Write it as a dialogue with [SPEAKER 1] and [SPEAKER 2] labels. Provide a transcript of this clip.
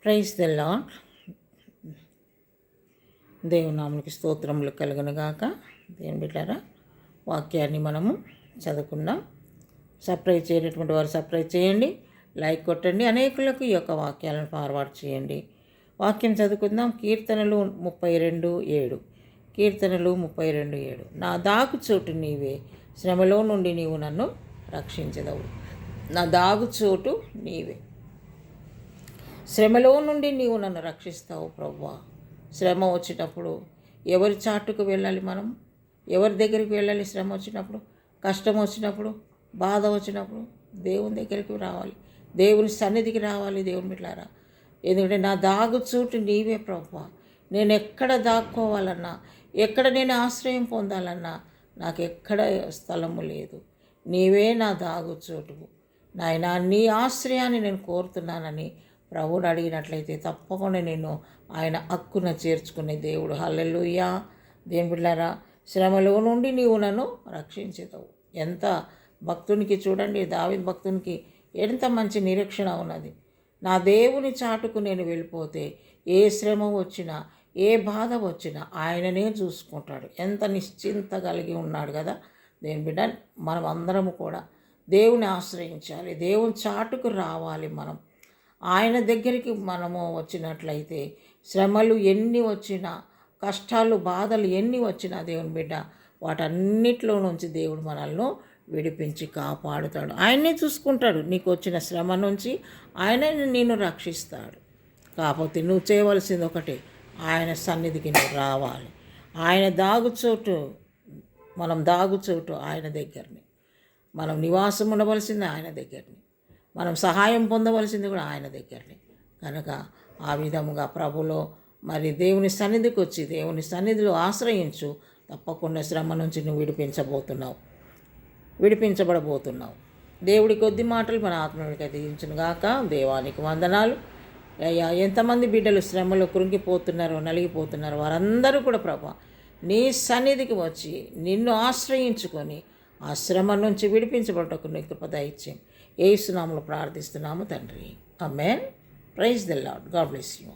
[SPEAKER 1] Praise the lord. దేవునామునికి స్తోత్రములు కలుగునుగాక. దేవుని బిడ్డారా, వాక్యాన్ని మనము చదువుకుందాం. సబ్స్క్రైబ్ చేయనటువంటి వారు సబ్స్క్రైబ్ చేయండి, లైక్ కొట్టండి, అనేకులకు ఈ యొక్క వాక్యాలను ఫార్వర్డ్ చేయండి. వాక్యం చదువుకుందాం. కీర్తనలు 32:7. కీర్తనలు 32:7. నా దాగుచోటు నీవే, శ్రమలో నుండి నీవు నన్ను రక్షించదవు. నా దాగుచోటు నీవే, శ్రమలో నుండి నీవు నన్ను రక్షిస్తావు ప్రభువా. శ్రమ వచ్చినప్పుడు ఎవరి చాటుకు వెళ్ళాలి? మనం ఎవరి దగ్గరికి వెళ్ళాలి? శ్రమ వచ్చినప్పుడు, కష్టం వచ్చినప్పుడు, బాధ వచ్చినప్పుడు దేవుని దగ్గరికి రావాలి, దేవుని సన్నిధికి రావాలి. దేవుని బిడ్డలారా, ఎందుకంటే నా దాగుచోటు నీవే ప్రభువా. నేను ఎక్కడ దాక్కోవాలన్నా, ఎక్కడ నేను ఆశ్రయం పొందాలన్నా నాకు ఎక్కడ స్థలము లేదు. నీవే నా దాగుచోటు నాయనా. నీ ఆశ్రయాన్ని నేను కోరుతున్నానని ప్రభువుని అడిగినట్లయితే తప్పకుండా నేను ఆయన హక్కున చేర్చుకునే దేవుడు. హల్లెలూయా. దేవుని బిడ్డలారా, శ్రమలో నుండి నీవు నన్ను రక్షించేదవు. ఎంత భక్తునికి చూడండి, దావీదు భక్తునికి ఎంత మంచి నిరీక్షణ ఉన్నది. నా దేవుని చాటుకు నేను వెళ్ళిపోతే ఏ శ్రమ వచ్చినా, ఏ బాధ వచ్చినా ఆయననే చూసుకుంటాడు. ఎంత నిశ్చింత కలిగి ఉన్నాడు కదా దేవుని బిడ్డ. మనం అందరము కూడా దేవుని ఆశ్రయించాలి, దేవుని చాటుకు రావాలి. మనం ఆయన దగ్గరికి మనము వచ్చినట్లయితే శ్రమలు ఎన్ని వచ్చినా, కష్టాలు బాధలు ఎన్ని వచ్చినా దేవుని బిడ్డ వాటన్నిటిలో నుంచి దేవుడు మనల్ని విడిపించి కాపాడుతాడు. ఆయనే చూసుకుంటాడు. నీకు వచ్చిన శ్రమ నుంచి ఆయనే నిన్ను రక్షిస్తాడు. కాకపోతే నువ్వు చేయవలసింది ఒకటే, ఆయన సన్నిధికి నువ్వు రావాలి. ఆయన దాగుచోటు, మనం దాగుచోటు ఆయన దగ్గరని, మనం నివాసం ఉండవలసింది ఆయన దగ్గరని, మనం సహాయం పొందవలసింది కూడా ఆయన దగ్గరని. కనుక ఆ విధముగా ప్రభులో మరి దేవుని సన్నిధికి వచ్చి దేవుని సన్నిధిలో ఆశ్రయించు. తప్పకుండా శ్రమ నుంచి నువ్వు విడిపించబడబోతున్నావు. దేవుడి కొద్ది మాటలు మన ఆత్మీయుడికి దించును గాక. దేవానికి వందనాలు అయ్యా. ఎంతమంది బిడ్డలు శ్రమలో కృంగిపోతున్నారో, నలిగిపోతున్నారో వారందరూ కూడా ప్రభా నీ సన్నిధికి వచ్చి నిన్ను ఆశ్రయించుకొని ఆ శ్రమ నుంచి విడిపించబడటకు నీ కృప దయచేయం. యేసు నామములో ప్రార్థిస్తున్నాము తండ్రి. ఆమేన్. Praise the lord. God bless you.